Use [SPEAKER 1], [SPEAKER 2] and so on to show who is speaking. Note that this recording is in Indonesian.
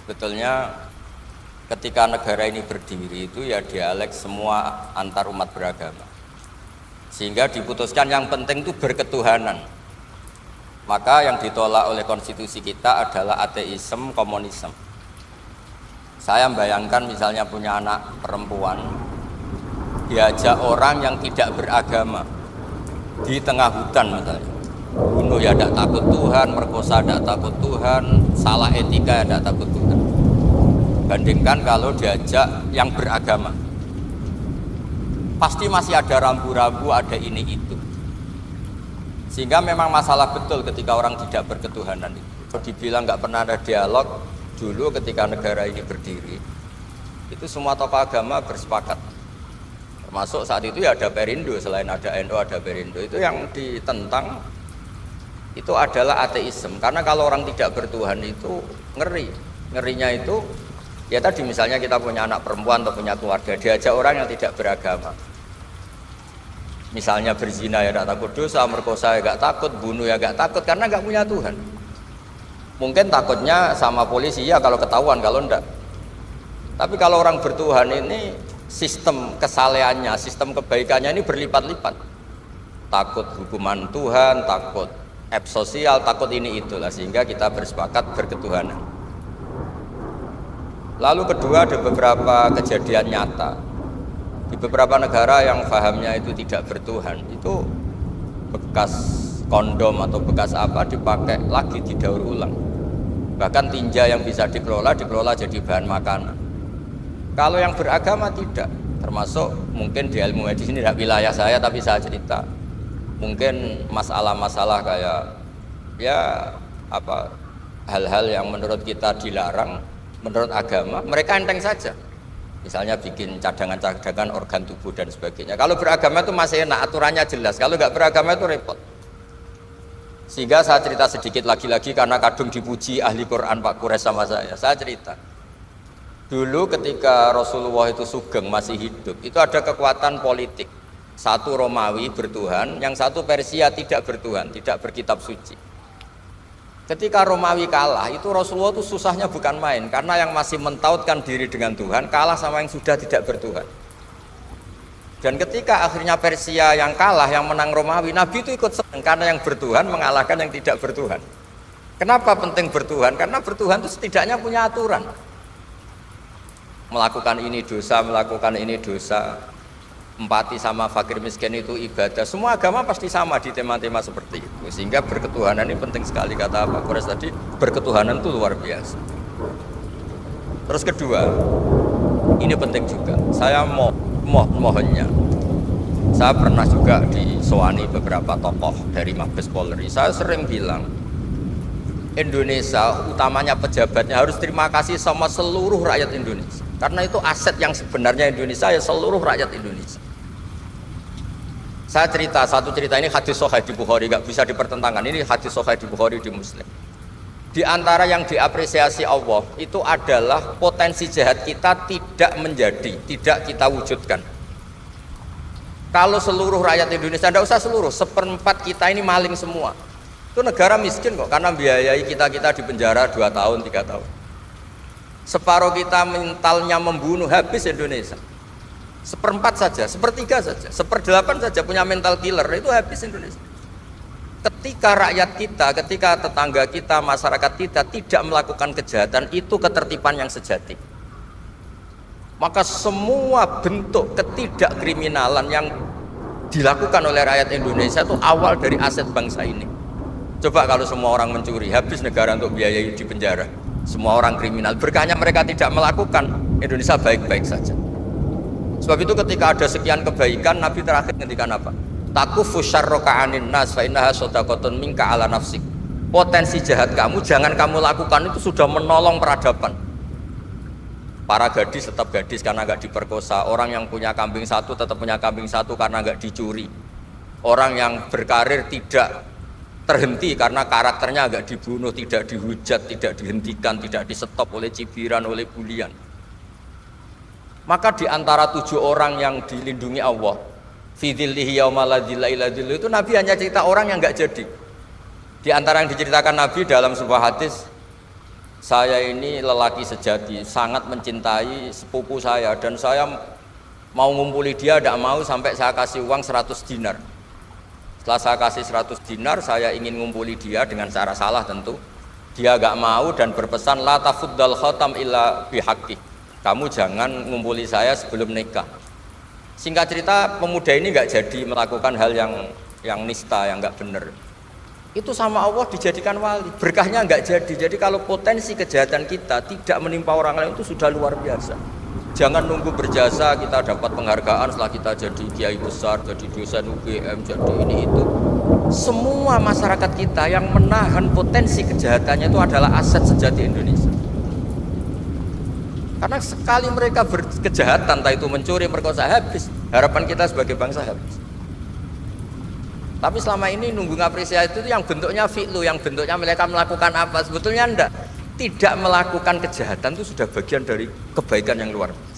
[SPEAKER 1] Sebetulnya ketika negara ini berdiri itu ya dialek semua antar umat beragama. Sehingga diputuskan yang penting itu berketuhanan. Maka yang ditolak oleh konstitusi kita adalah ateisme, komunisme. Saya membayangkan misalnya punya anak perempuan, diajak orang yang tidak beragama di tengah hutan misalnya, bunuh ya tidak takut Tuhan, merkosa tidak takut Tuhan, salah etika ya tidak takut Tuhan. Bandingkan kalau diajak yang beragama, pasti masih ada rambu-rambu, ada ini itu. Sehingga memang masalah betul ketika orang tidak berketuhanan itu. Kalau dibilang nggak pernah ada dialog, dulu ketika negara ini berdiri, itu semua tokoh agama bersepakat. Termasuk saat itu ya ada Perindo, selain ada NU ada Perindo. Itu yang ditentang itu adalah ateisme. Karena kalau orang tidak bertuhan itu ngeri. Ngerinya itu ya tadi misalnya kita punya anak perempuan atau punya keluarga, diajak orang yang tidak beragama. Misalnya berzina ya tidak takut dosa, merkosa ya tidak takut, bunuh ya tidak takut karena nggak punya Tuhan. Mungkin takutnya sama polisi ya kalau ketahuan, kalau enggak. Tapi kalau orang bertuhan ini sistem kesalehannya, sistem kebaikannya ini berlipat-lipat. Takut hukuman Tuhan, takut sosial, takut ini itulah, sehingga kita bersepakat berketuhanan. Lalu kedua, ada beberapa kejadian nyata di beberapa negara yang fahamnya itu tidak bertuhan, itu bekas kondom atau bekas apa dipakai lagi, didaur ulang. Bahkan tinja yang bisa dikelola jadi bahan makanan. Kalau yang beragama tidak, termasuk mungkin di ilmu medis ini tidak wilayah saya tapi saya cerita. Mungkin masalah-masalah kayak ya apa hal-hal yang menurut kita dilarang, menurut agama mereka enteng saja. Misalnya bikin cadangan-cadangan organ tubuh dan sebagainya. Kalau beragama itu masih enak, aturannya jelas. Kalau nggak beragama itu repot. Sehingga saya cerita sedikit lagi-lagi karena kadung dipuji ahli Quran Pak Kures sama saya. Saya cerita. Dulu ketika Rasulullah itu Sugeng masih hidup, itu ada kekuatan politik. Satu Romawi bertuhan, yang satu Persia tidak bertuhan, tidak berkitab suci. Ketika Romawi kalah, itu Rasulullah itu susahnya bukan main, karena yang masih mentautkan diri dengan Tuhan kalah sama yang sudah tidak bertuhan. Dan ketika akhirnya Persia yang kalah, yang menang Romawi, Nabi itu ikut senang karena yang bertuhan mengalahkan yang tidak bertuhan. Kenapa penting bertuhan? Karena bertuhan itu setidaknya punya aturan. Melakukan ini dosa, melakukan ini dosa. Empati sama fakir miskin itu ibadah. Semua agama pasti sama di tema-tema seperti itu. Sehingga berketuhanan ini penting sekali, kata Pak Kores tadi, berketuhanan itu luar biasa. Terus kedua, ini penting juga. Saya mohonnya, saya pernah juga disowani beberapa tokoh dari Mabes Polri. Saya sering bilang, Indonesia, utamanya pejabatnya harus terima kasih sama seluruh rakyat Indonesia. Karena itu aset yang sebenarnya Indonesia ya seluruh rakyat Indonesia. Saya cerita, satu cerita ini hadis sahih di Bukhari, gak bisa dipertentangkan. Ini hadis sahih di Bukhari, di Muslim. Di antara yang diapresiasi Allah itu adalah potensi jahat kita tidak menjadi, tidak kita wujudkan. Kalau seluruh rakyat Indonesia, tidak usah seluruh, seperempat kita ini maling semua. Itu negara miskin kok, karena biayai kita di penjara 2 tahun, 3 tahun. Separuh kita mentalnya membunuh, habis Indonesia. Seperempat saja, sepertiga saja, 1/8 saja punya mental killer, itu habis Indonesia. Ketika rakyat kita, ketika tetangga kita, masyarakat kita tidak melakukan kejahatan, itu ketertiban yang sejati. Maka semua bentuk ketidakkriminalan yang dilakukan oleh rakyat Indonesia itu awal dari aset bangsa ini. Coba kalau semua orang mencuri, habis negara untuk biayai di penjara. Semua orang kriminal, berkahnya mereka tidak melakukan, Indonesia baik-baik saja. Sebab itu ketika ada sekian kebaikan, Nabi terakhir ngendikan apa? Takufu syarroka anin nas fa innaha shadaqatun minka ala nafsik. Potensi jahat kamu jangan kamu lakukan, itu sudah menolong peradaban. Para gadis tetap gadis karena nggak diperkosa. Orang yang punya kambing satu tetap punya kambing satu karena nggak dicuri. Orang yang berkarir tidak terhenti karena karakternya agak dibunuh, tidak dihujat, tidak dihentikan, tidak disetop oleh cibiran, oleh bulian. Maka di antara 7 orang yang dilindungi Allah, fi dzillihi yauma la dzilla illa dzilluh, itu Nabi hanya cerita orang yang enggak jadi. Di antara yang diceritakan Nabi dalam sebuah hadis, saya ini lelaki sejati, sangat mencintai sepupu saya dan saya mau ngumpuli dia, tidak mau sampai saya kasih uang 100 dinar. Setelah saya kasih 100 dinar, saya ingin ngumpuli dia dengan cara salah tentu. Dia gak mau dan berpesan la tafuddal khatam illa bihaqqi. Kamu jangan ngumpuli saya sebelum nikah. Singkat cerita, pemuda ini gak jadi melakukan hal yang nista, yang gak benar. Itu sama Allah dijadikan wali, berkahnya nggak jadi. Jadi kalau potensi kejahatan kita tidak menimpa orang lain itu sudah luar biasa. Jangan nunggu berjasa kita dapat penghargaan setelah kita jadi kiai besar, jadi dosen UGM, jadi ini itu. Semua masyarakat kita yang menahan potensi kejahatannya itu adalah aset sejati Indonesia. Karena sekali mereka berkejahatan, entah itu mencuri, merkosa, habis. Harapan kita sebagai bangsa habis. Tapi selama ini nunggu ngapresiasi itu yang bentuknya fi'lu, yang bentuknya mereka melakukan apa, sebetulnya tidak melakukan kejahatan itu sudah bagian dari kebaikan yang luar biasa.